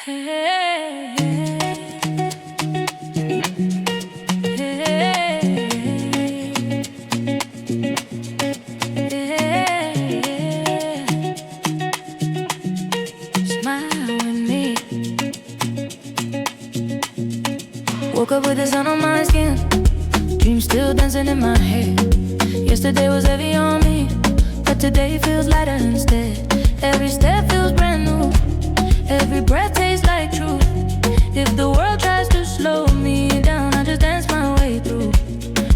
Hey, smile with me. Woke up with the sun on my skin, dreams still dancing in my head. Yesterday was heavy on me, but today feels lighter instead. Every step feels brand new, every breath tastes like truth. If the world tries to slow me down, I just dance my way through.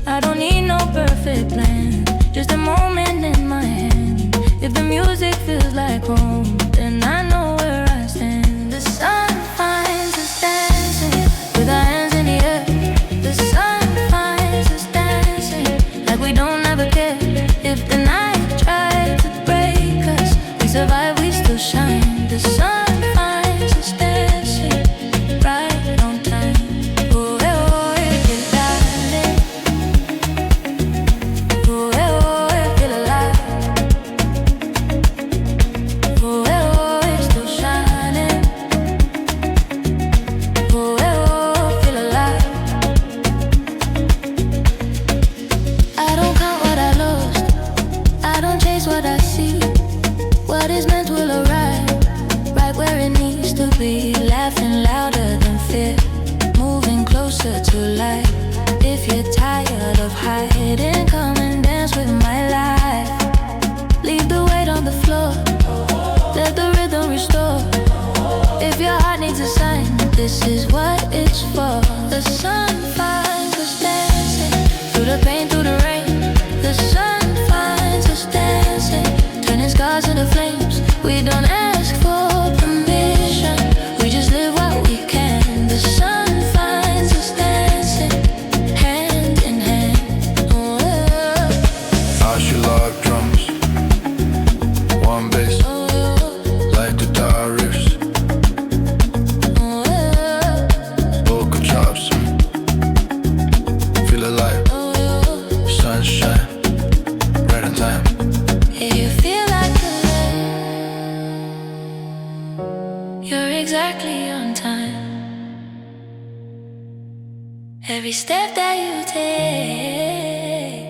I don't need no perfect plan, just a moment in my hand. If the music feels like home, then I know where I stand. The sun finds us dancing with our hands in the air. The sun finds us dancing like we don't ever care. If the night tries to break us, we survive, we still shine. The sun finds us dancing right on time. Oh, oh, if you're darling. Oh, oh, if you're alive. Oh, oh, it's still shining. Oh, oh, feel alive. I don't count what I lost, I don't chase what I see. What is meant will arrive, right where it needs to be. Laughing louder than fear, moving closer to light. If you're tired of hiding, come and dance with my life. Leave the weight on the floor, let the rhythm restore. If your heart needs a sign, this is what it's for. The sun finds us dancing, through the pain, through the rain. The sun finds us dancing, turning scars into flames. We don't ask for permission, we just live what we can. The sun finds us dancing, hand in hand. Oh, I should love drums, one bass, oh, oh, like the guitar riffs, oh, vocal chops, feel alive, oh, sunshine, right on time. yeah, you feel like a you're exactly on time. Every step that you take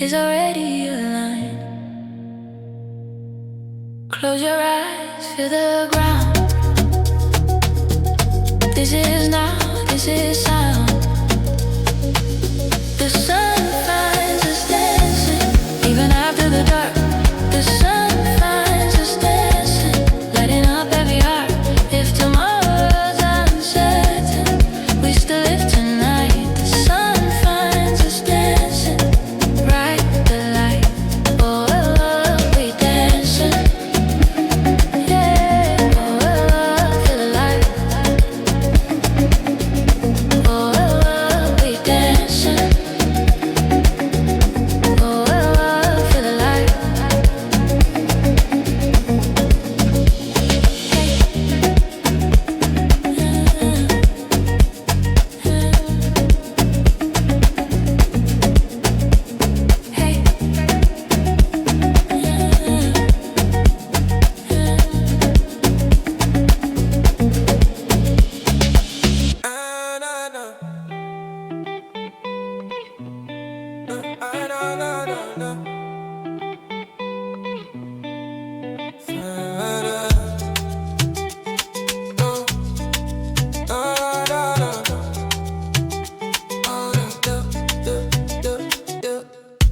is already aligned. Close your eyes, feel the ground. This is now, this is sound. The sun finds us dancing, even after the dark. The sun finds us dancing, lighting up every heart. If tomorrow's uncertain, we still live tonight. The sun finds us dancing, bright the light. Oh, oh, oh, we dancing. Yeah, oh, oh, oh, feel alive. Oh, oh, oh, we dancing. Oh, oh, oh, feel alive. Hey,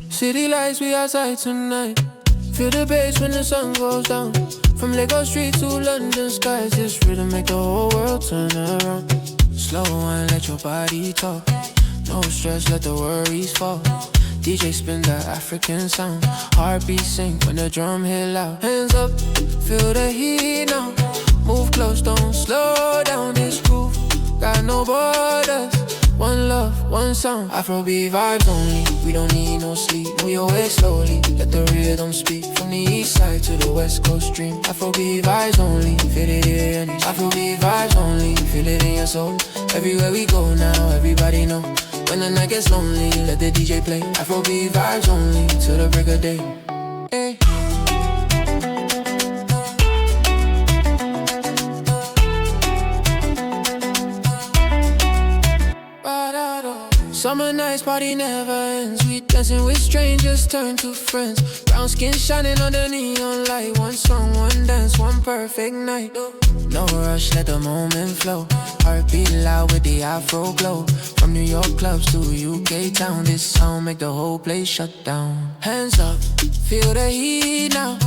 City lights, we outside tonight. Feel the bass when the sun goes down. From Lagos streets to London skies, this rhythm make the whole world turn around. Slow and let your body talk. No stress, let the worries fall. DJ spin that African sound. Heartbeat sync when the drum hit loud. Hands up, feel the heat now. Move close, don't slow down. This groove got no borders. One love, one sound. Afrobeat vibes only. We don't need no sleep. Move your way slowly. Let the rhythm speak. From the east side to the west coast stream. Afrobeat vibes only. Feel it here. Afrobeat vibes only. Feel it in your soul. Everywhere we go now, everybody know. When the night gets lonely, let the DJ play. Afrobeat vibes only. Till the break of day. Hey. Summer nights, party never ends. We dancing with strangers, turn to friends. Brown skin shining under neon light. One song, one dance, one perfect night. No rush, let the moment flow. Heartbeat loud with the Afro glow. From New York clubs to UK town, this sound make the whole place shut down. Hands up, feel the heat now.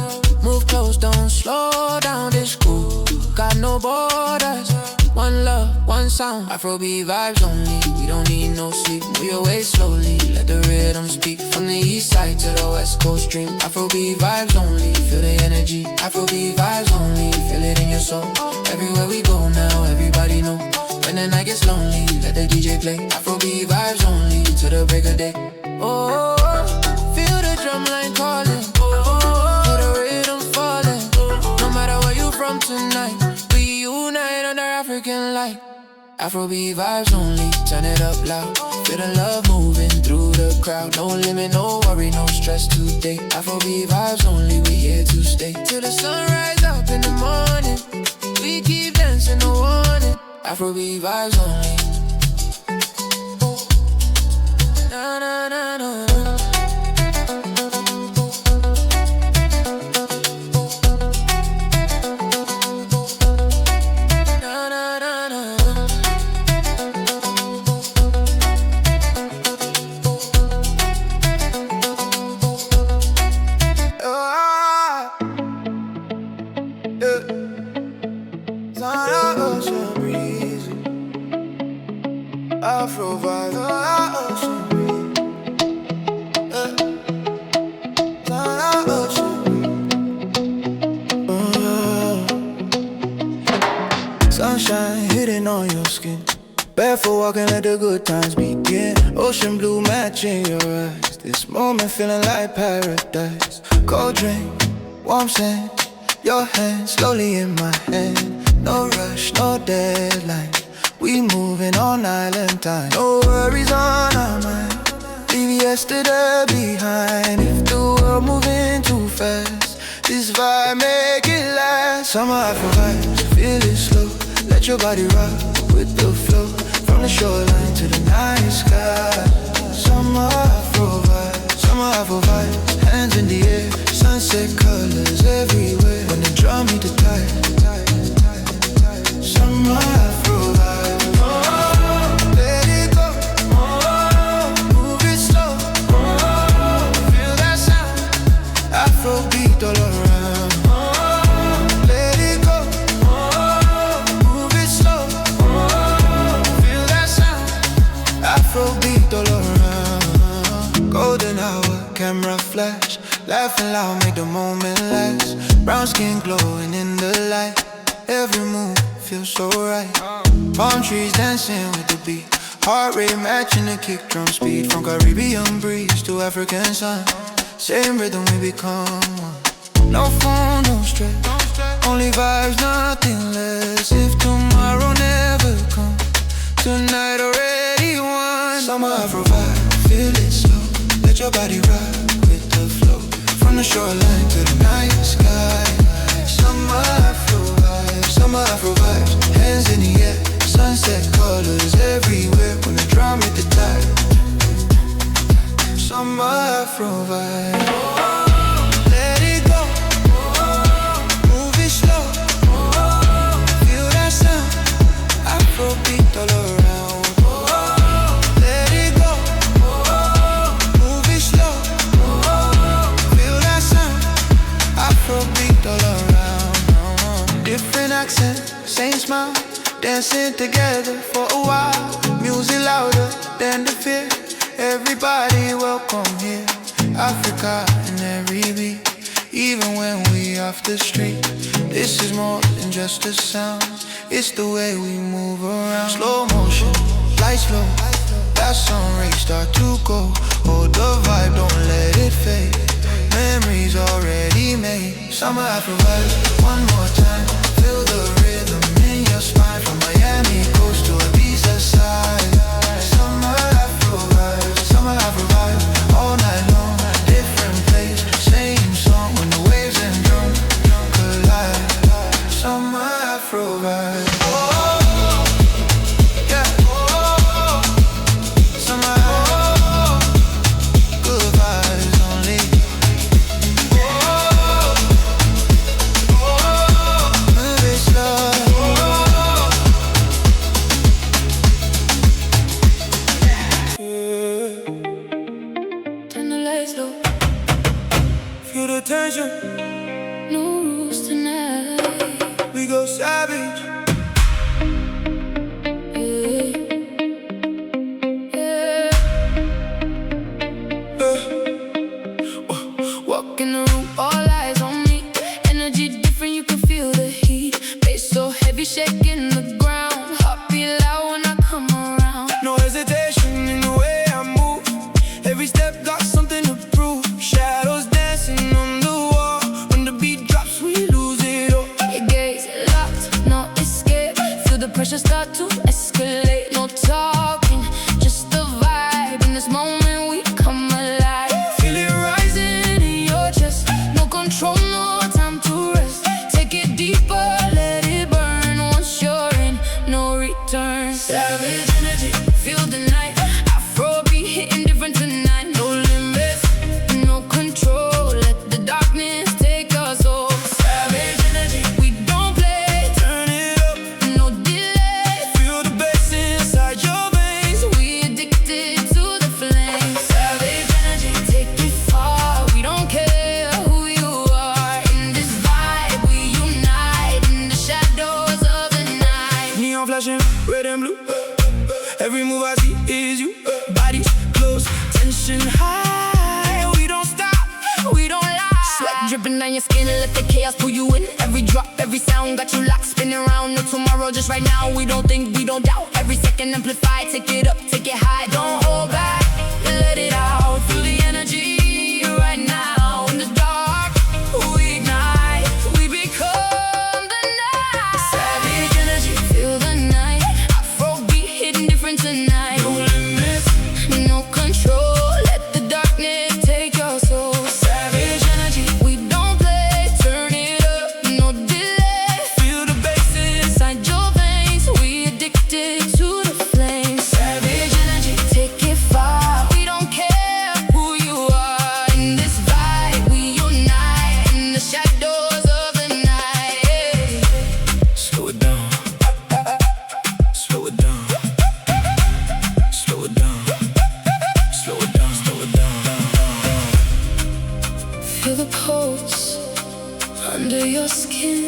Move close, don't slow down. This groove got no borders. One love, one sound. Afrobeat vibes only. We don't need no sleep. Move your way slowly. Let the rhythm speak. From the east side to the west coast stream. Afrobeat vibes only. Feel the energy. Afrobeat vibes only. Feel it in your soul. Everywhere we go now, everybody know. When the night gets lonely, let the DJ play. Afrobeat vibes only. To the break of day. Oh, feel the drum line calling. Feel the rhythm falling. No matter where you from tonight, we unite under African light. Afrobeat vibes only, turn it up loud. Feel the love moving through the crowd. No limit, no worry, no stress today. Afrobeat vibes only, we here to stay. Till the sunrise up in the morning, we keep dancing, no warning. Afrobeat vibes only. Na na na na. Afro vibes, ocean breeze. Sunshine hitting on your skin. Barefoot walking, let the good times begin. Ocean blue matching your eyes. This moment feeling like paradise. Cold drink, warm scent. Your hand slowly in my hand. No rush, no deadline. We moving on island time. No worries on our mind. Leave yesterday behind. If the world moving too fast, this vibe make it last. Summer Afro vibes, feel it slow. Let your body rock with the flow. From the shoreline to the night sky. Summer Afro vibes, hands in the air. Sunset colors everywhere. When the drum meet the tide. Summer Afro vibes. Afrobeat all around. Let it go. Move it slow. Feel that sound. Afrobeat all around. Golden hour, camera flash. Laughing loud, make the moment last. Brown skin glowing in the light. Every move feels so right. Palm trees dancing with the beat. Heart rate matching the kick drum speed. From Caribbean breeze to African sun. Same rhythm, we become one. No phone, no stress. Only vibes, nothing less. If tomorrow never comes, tonight already won. Summer Afro vibe, feel it slow. Let your body rock with the flow. From the shoreline to the night sky. Summer Afro vibes, hands in the air. Sunset colors everywhere. When the drum hit the tide. Summer Afro vibe. Let it go. Move it slow. Feel that sound. Afrobeat all around. Let it go. Move it slow. Feel that sound. Afrobeat all around. Different accent, same smile. Dancing together for a while. Music louder than the fear. Everybody welcome here. Africa in every beat. Even when we off the street. This is more than just a sound. It's the way we move around. Slow motion, lights low. That sun rays start to go. Hold the vibe, don't let it fade. Memories already made. Summer Afro vibes, one more time. Feel the rhythm in your spine. From Miami coast to Ibiza side. Summer Afro vibes, all night long. Different place, same song. When the waves and drums collide. Summer Afro vibes. Yeah. Summer Walk in the room, all eyes on me. Energy different, you can feel the heat. Bass so heavy, shaking the ground. Heart beat loud when I come around. No hesitation in the way I move. Every step got something to prove. Shadows dancing on the wall. When the beat drops, we lose it all. Your gaze locked, no escape. Feel the pressure start to escalate. No talking, just the vibe. In this moment, we come alive. Feel it rising in your chest. No control, no time to rest. Take it deeper, let it burn. Once you're in, no return. Savage energy, Feel the night. Afrobeat hitting different tonight. no limits. No control, let the darkness take us all. Savage energy, We don't play, turn it up. no delay. Feel the bass inside your veins. We addicted to the flame. Savage energy, Take it far, we don't care who you are. In this vibe, we unite in the shadows of the night. neon flashing, red and blue. Every move I see is you. Bodies close, tension high. We don't stop, we don't lie. Sweat dripping down your skin, let the chaos pull you in. Every drop, every sound, got you locked, spinning around. No tomorrow, just right now. We don't think, we don't doubt. Every second amplified, take it up, take it high. Don't hold back, let it out. Feel the energy right now. In the dark, we ignite, we become the night. Savage energy, Feel the night, Afrobeat hitting different tonight. no limits. No control, let the darkness take your soul. Savage energy, We don't play, turn it up, no delay. feel the bass inside. Inside your veins, we addicted to the flame. Savage energy, Take it far, we don't care who you are. In this vibe, we unite in the shadows of the night. slow it down. Slow it down. Slow it down. Slow it down. Slow it down. Feel the pulse under your skin.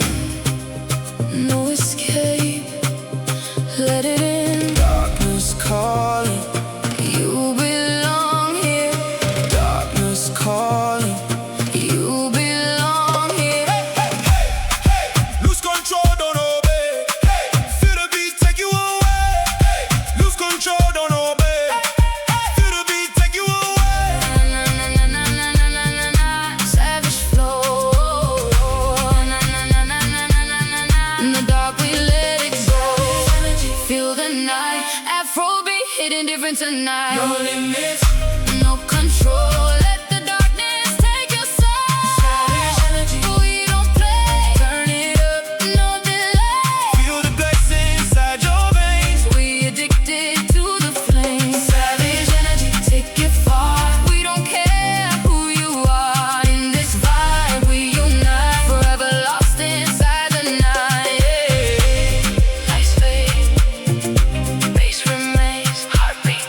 No escape, let it in. Darkness calling. You belong here. Darkness calling. You belong here. Lose control, don't obey. Feel the beat take you away. Lose control, don't obey. Feel the beat take you away. Na na na na na na na na na. Savage flow. Na na na na na na na na na. In the dark we let it go. Feel the night. Afrobeat hitting different tonight. No limits. No control. Let the darkness take your soul. Savage energy, We don't play. Turn it up, no delay. feel the bass inside your veins. We addicted to the flame. Savage energy, Take it far, we don't care who you are. In this vibe, we unite, forever lost inside the night. Lights fade, bass remains, heartbeat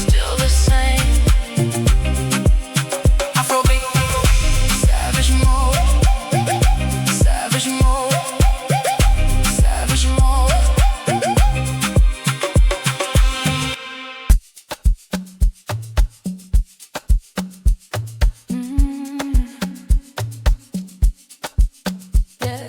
still the same. Afrobeat. Savage mode, savage mode, savage mode. Yeah.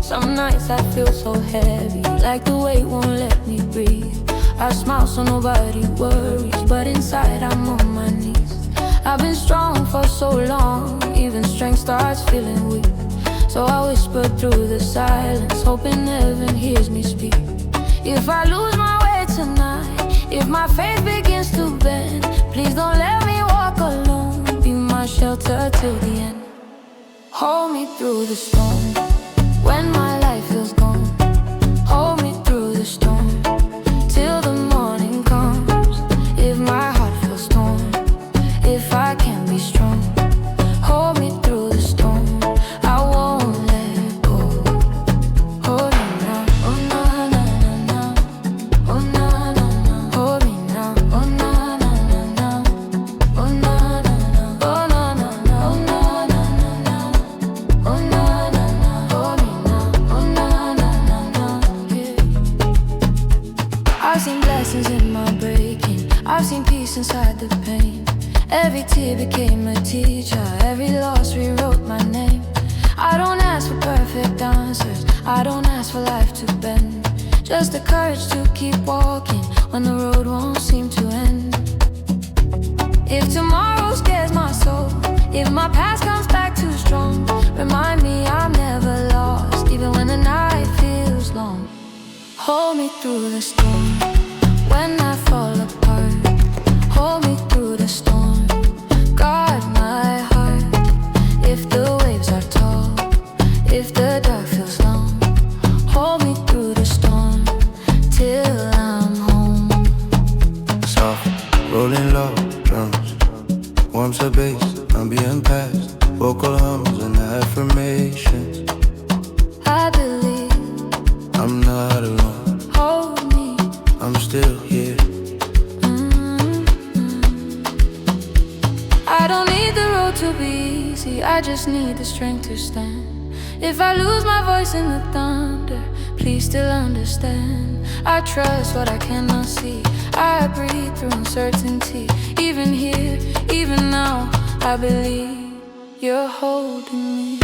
Some nights I feel so heavy, like the weight won't let me breathe. I smile so nobody worries, but inside I'm on my knees. I've been strong for so long, even strength starts feeling weak. So I whisper through the silence, hoping heaven hears me speak. If I lose my way tonight, if my faith begins to bend, please don't let me walk alone. Be my shelter till the end. Hold me through the storm, when my life feels gone. Hold me through the storm, till the morning comes. If my heart feels torn, if I can be strong, hold me through the storm. I I've seen peace inside the pain. Every tear became a teacher. Every loss rewrote my name. I don't ask for perfect answers. I don't ask for life to bend. Just the courage to keep walking when the road won't seem to end. If tomorrow scares my soul, if my past comes back too strong, remind me I'm never lost, even when the night feels long. Hold me through the storm, when I fall apart. Hold me through the storm, guard my heart. If the waves are tall, if the dark feels long, hold me through the storm, till I'm home. Soft, rolling low, drums, warm to bass, I'm being passed. Vocal hums and affirmations. I believe I'm not alone. Hold me, I'm still here. I don't need the road to be easy, I just need the strength to stand. If I lose my voice in the thunder, please still understand. I trust what I cannot see, I breathe through uncertainty. Even here, even now, I believe you're holding me.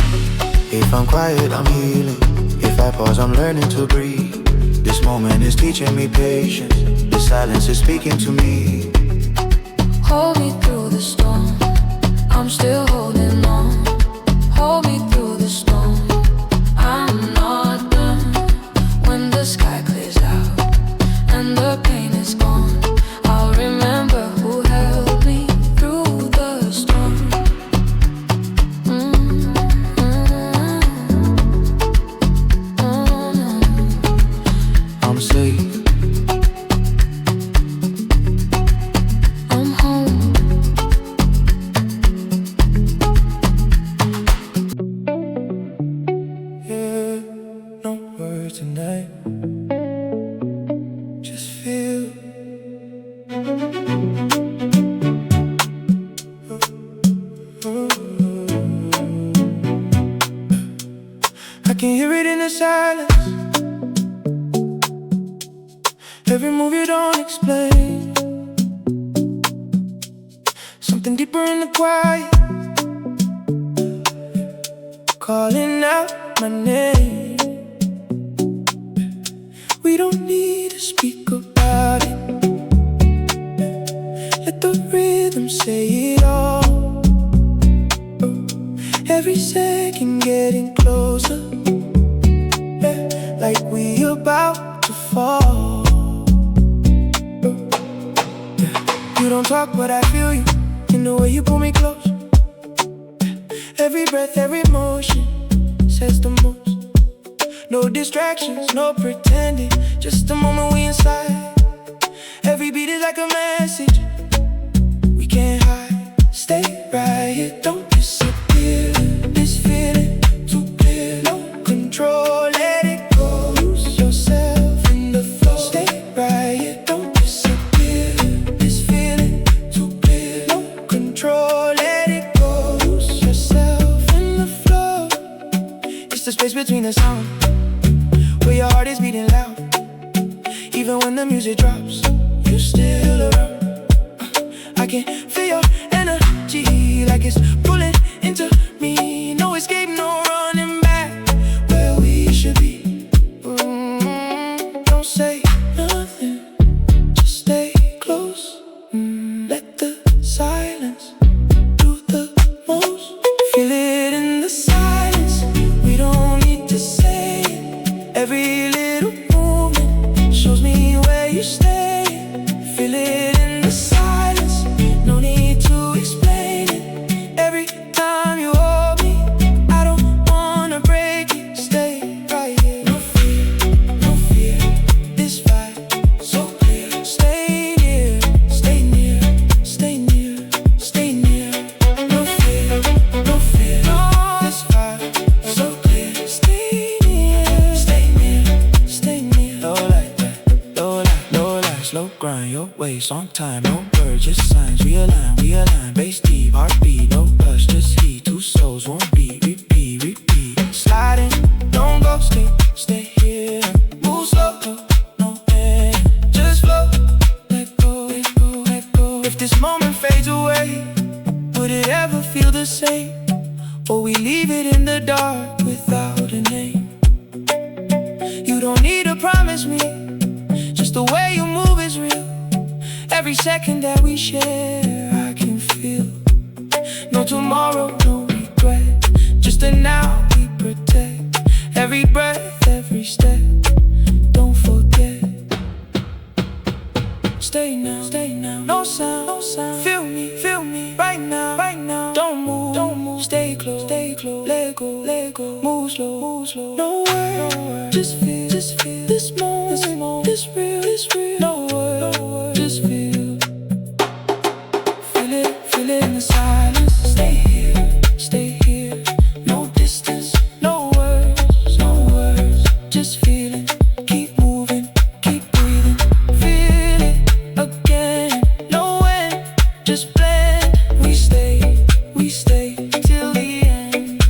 If I'm quiet, I'm healing. If I pause, I'm learning to breathe. This moment is teaching me patience. The silence is speaking to me. Hold me through the storm, I'm still holding on. Hold me through the storm, I'm not done. When the sky clears out and the pain is gone, I'll remember who held me through the storm. I'm safe. I'm home. Yeah, no words tonight. Just feel. I can hear it in the silence. Every move you don't explain. Something deeper in the quiet, calling out my name. We don't need to speak about it. Let the rhythm say it all. Every second getting closer, yeah, like we about to fall. You don't talk, but I feel you in the way you pull me close. Every breath, every motion says the most. No distractions, no pretending, just the moment we inside. Every beat is like a message we can't hide. Stay right here, don't disappear. This feeling too clear, no control, let it go. Lose yourself in the flow. Stay right here, don't disappear. This feeling too clear, no control, let it go. Lose yourself in the flow. It's the space between the sound, where your heart is beating loud. Even when the music drops, you still around. I can feel your energy like it's pulling into me. No escape, no running back. Where we should be. Don't say nothing, just stay close. Let the silence do the most. Feel it in the silence, we don't need to say it. Every little movement shows me where you stay. Feel it in the silence, no need to explain it. Every time you hold me, I don't wanna break it. Stay right here, no fear, this vibe so clear. Stay near, stay near, stay near, stay near. No fear, no, this vibe so clear. Stay near, stay near, stay near. Low like that, low light, slow grind. Your waist on time, no words, just signs. Realign, bass deep, heartbeat, no rush, just heat. Two souls, one beat, repeat. Sliding, don't go, stay here. Move slow, no end, just flow. Let go, let go, let it ever feel the same? Or we leave it in the dark without a name? You don't need to promise me, just the way you move is real. Every second that we share, I can feel. No tomorrow, no regret, just the now we protect. Every breath, every step, don't forget. Stay now, no sound, feel me, right now, don't move, stay close, let go, move slow, no word, just feel, this moment, this real, no word, just feel it in the silence, stay here, no distance, no words, just feel it, keep moving, keep breathing, feel it again, no end, just blend, we stay till the end.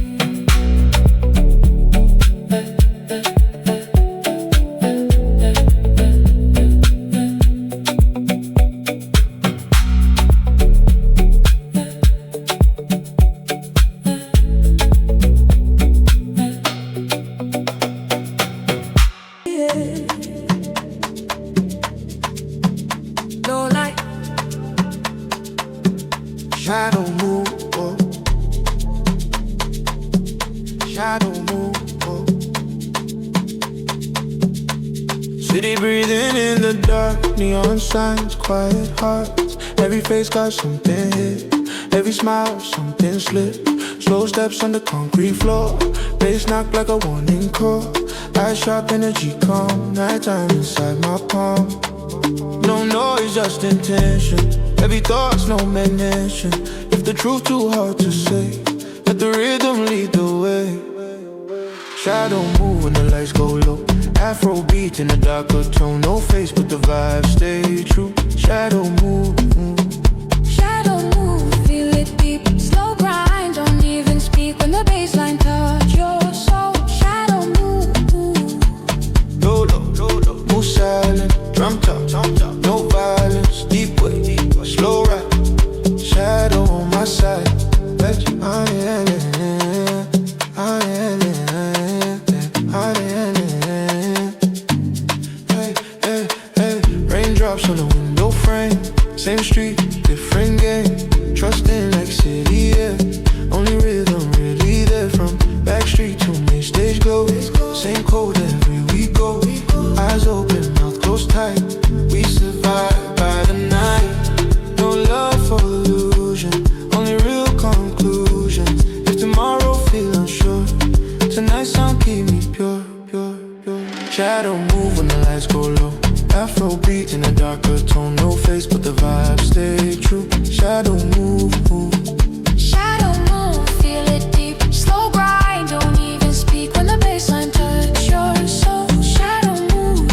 No light, Shadow move, oh. Shadow move, oh. City breathing in the dark, neon signs, quiet hearts. Every face got something hit, every smile something slipped. Slow steps on the concrete floor, bass knock like a warning call. Eyes sharp, energy calm, nighttime inside my palm. No noise, just intention. Every thought's no mention. If the truth too hard to say, let the rhythm lead the way. Shadow move when the lights go low. Afrobeats in a darker tone. No face but the vibe stay true. Shadow move. Shadow move, feel it deep, slow grind, don't even speak when the bassline touch your soul. Shadow move, Low, move silent. Drum top, no violence. Deep way, slow ride. Shadow on my side. Bet you hey. Raindrops on the window frame. Same street, different game. Trusting like city, yeah. Only rhythm really there. From backstreet to main stage glow. Same code every we go. Eyes open, mouth closed tight. We survive by the night. No love for illusion, only real conclusions. If tomorrow feel unsure, tonight's sound keep me pure. Shadow move when the lights go low. Afrobeats in a darker tone. No face but the vibe stay true. Shadow move. shadow move, feel it deep, slow grind, don't even speak when the bassline touch your soul. Shadow move,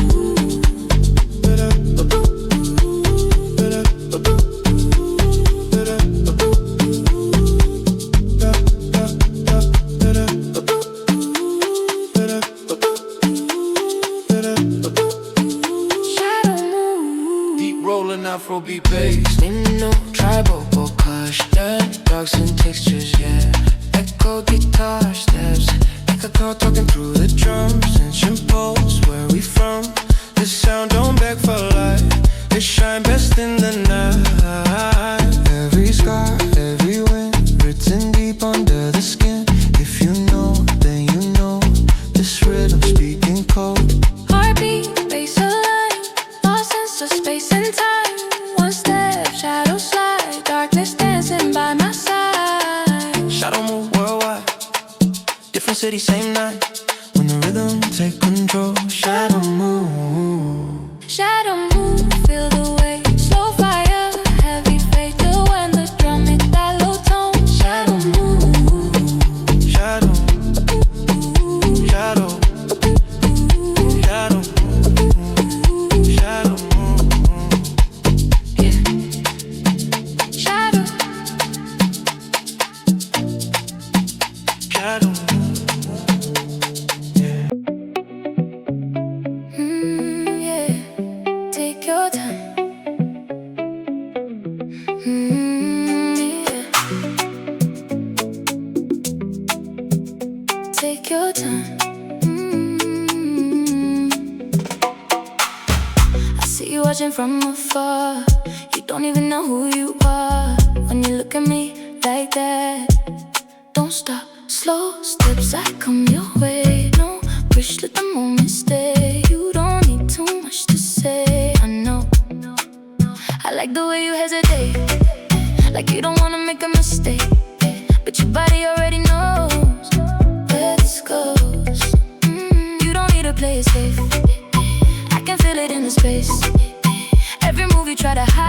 shadow move. Deep rolling Afrobeat bass. No tribal percussion, darks and textures, yeah. Echo guitar steps, like a girl talking through the drums. Ancient pose, where we from? This sound don't beg for light. It shine best in the night. Every scar, every wind, written deep under the skin. If you know, then you know. This rhythm speaking code. Heartbeat, bass align, lost sense of space and time. One step, shadow slide, darkness dancing by my side. Shadow move worldwide, different city, same night. When the rhythm take control, shadow move. Shadow move, feel the weight, slow fire, heavy faith till when the drum hit that low tone. Shadow move, Shadow, shadow, shadow, shadow, yeah. Shadow, shadow. yeah. Take you watching from afar. You don't even know who you are when you look at me like that. Don't stop, slow steps, I come your way. No push, let the moment stay. You don't need too much to say, I know. I like the way you hesitate, like you don't wanna make a mistake, but your body already knows where this goes. You don't need to play it safe, I can feel it in the space. Every move you try to hide,